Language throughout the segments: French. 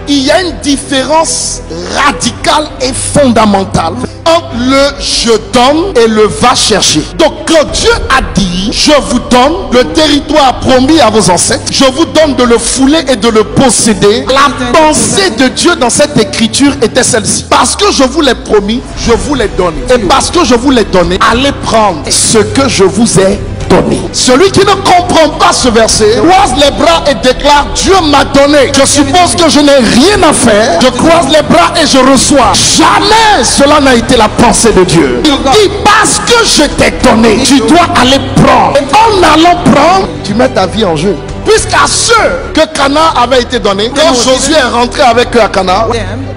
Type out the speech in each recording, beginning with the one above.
Il y a une différence radicale et fondamentale entre le je donne et le va chercher. Donc quand Dieu a dit je vous donne le territoire promis à vos ancêtres, je vous donne de le fouler et de le posséder, la pensée de Dieu dans cette écriture était celle-ci: parce que je vous l'ai promis, je vous l'ai donné, et parce que je vous l'ai donné, allez prendre ce que je vous ai donné. Celui qui ne comprend pas ce verset croise les bras et déclare: Dieu m'a donné, je suppose que je n'ai rien à faire, je croise les bras et je reçois. Jamais cela n'a été la pensée de Dieu. Il dit: parce que je t'ai donné, tu dois aller prendre, et en allant prendre, tu mets ta vie en jeu. Puisqu'à ceux que Canaan avait été donné, quand Josué est rentré avec eux à Canaan,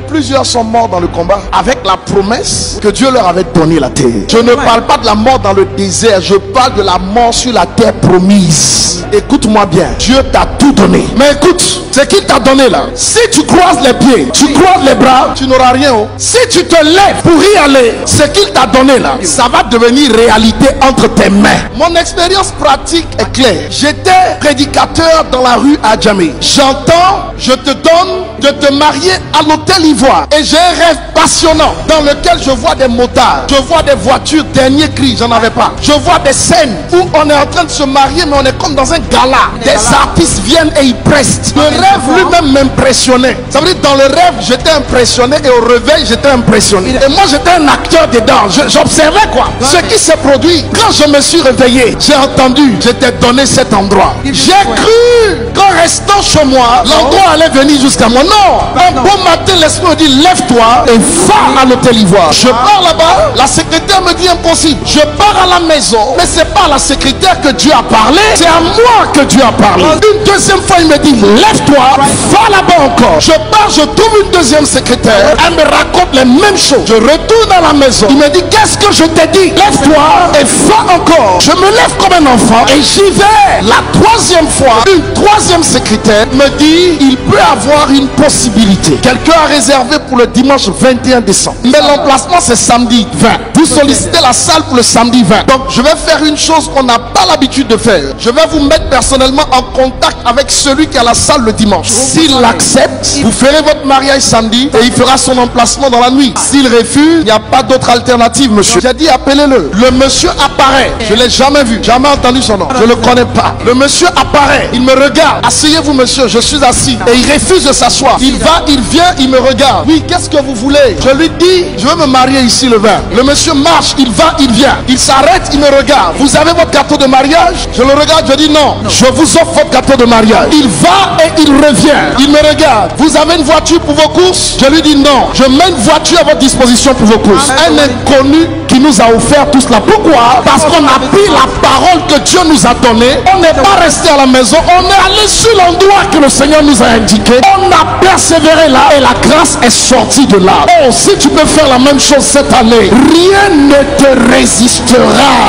plusieurs sont morts dans le combat avec la promesse que Dieu leur avait donné la terre. Je ne parle pas de la mort dans le désert, je parle de la mort sur la terre promise. Écoute-moi bien, Dieu t'a tout donné. Mais écoute, ce qu'il t'a donné là, si tu croises les pieds, tu croises les bras, tu n'auras rien. Si tu te lèves pour y aller, ce qu'il t'a donné là, ça va devenir réalité entre tes mains. Mon expérience pratique est claire. J'étais prédicateur dans la rue à Djamé. J'entends: je te donne de te marier à l'hôtel Ivoire. Et j'ai un rêve passionnant dans lequel je vois des motards, je vois des voitures dernier cri, j'en avais pas. Je vois des scènes où on est en train de se marier, mais on est comme dans un gala. Des artistes viennent et ils prestent. Le rêve lui-même m'impressionnait. Ça veut dire, dans le rêve j'étais impressionné et au réveil j'étais impressionné. Et moi j'étais un acteur dedans. J'observais quoi, ce qui s'est produit. Quand je me suis réveillé, j'ai entendu: je t'ai donné cet endroit. J'ai cru qu'en restant chez moi, l'endroit allait venir jusqu'à moi. Non, un beau matin l'esprit me dit: lève-toi et va à l'hôtel Ivoire. Je pars là-bas, la secrétaire me dit: impossible. Je pars à la maison, mais c'est pas à la secrétaire que Dieu a parlé, c'est à moi que Dieu a parlé. Une deuxième fois il me dit: lève-toi, va là-bas encore. Je pars, je trouve une deuxième secrétaire, elle me raconte les mêmes choses. Je retourne à la maison, il me dit: qu'est-ce que je t'ai dit? Lève-toi et va encore. Je me lève comme un enfant et j'y vais. La troisième fois, une troisième secrétaire me dit: il peut avoir une possibilité. Quelqu'un a réservé pour le dimanche 21 décembre, mais l'emplacement c'est samedi 20. Vous sollicitez la salle pour le samedi 20. Donc je vais faire une chose qu'on n'a pas l'habitude de faire. Je vais vous mettre personnellement en contact avec celui qui a la salle le dimanche. S'il l'accepte, vous ferez votre mariage samedi et il fera son emplacement dans la nuit. S'il refuse, il n'y a pas d'autre alternative, monsieur. J'ai dit: appelez-le. Le monsieur apparaît. Je ne l'ai jamais vu, jamais entendu son nom, je ne le connais pas. Le monsieur apparaît, il me regarde: asseyez-vous monsieur. Je suis assis et il refuse de s'asseoir. Il va, il vient, il me regarde. Oui, qu'est-ce que vous voulez? Je lui dis: je veux me marier ici le 20. Le monsieur marche, il va, il vient, il s'arrête, il me regarde. Vous avez votre gâteau de mariage? Je le regarde, je dis: non, je vous offre votre gâteau de mariage. Il va et il revient, il me regarde. Vous avez une voiture pour vos courses? Je lui dis: non, je mets une voiture à votre disposition pour vos courses. Un inconnu qui nous a offert tout cela. Pourquoi? Parce qu'on a pris la parole que Dieu nous a donnée. On n'est pas resté à la maison, on est allé sur l'endroit que le Seigneur nous a indiqué. On a persévéré là et la grâce est sortie de là. Oh, si tu peux faire la même chose cette année, rien ne te résistera.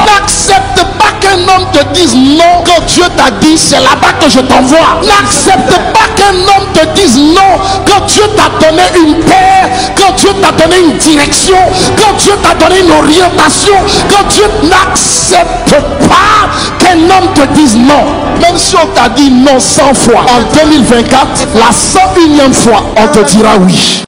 N'accepte pas qu'un homme te dise non quand Dieu t'a dit: c'est là-bas que je t'envoie. N'accepte pas qu'un homme te dise non quand Dieu t'a donné une paix, quand Dieu t'a donné une direction, quand Dieu t'a donné une orientation, quand Dieu n'accepte pas qu'un homme te dise non. Même si on t'a dit non 100 fois, en 2024, la 101e fois, on te dira oui.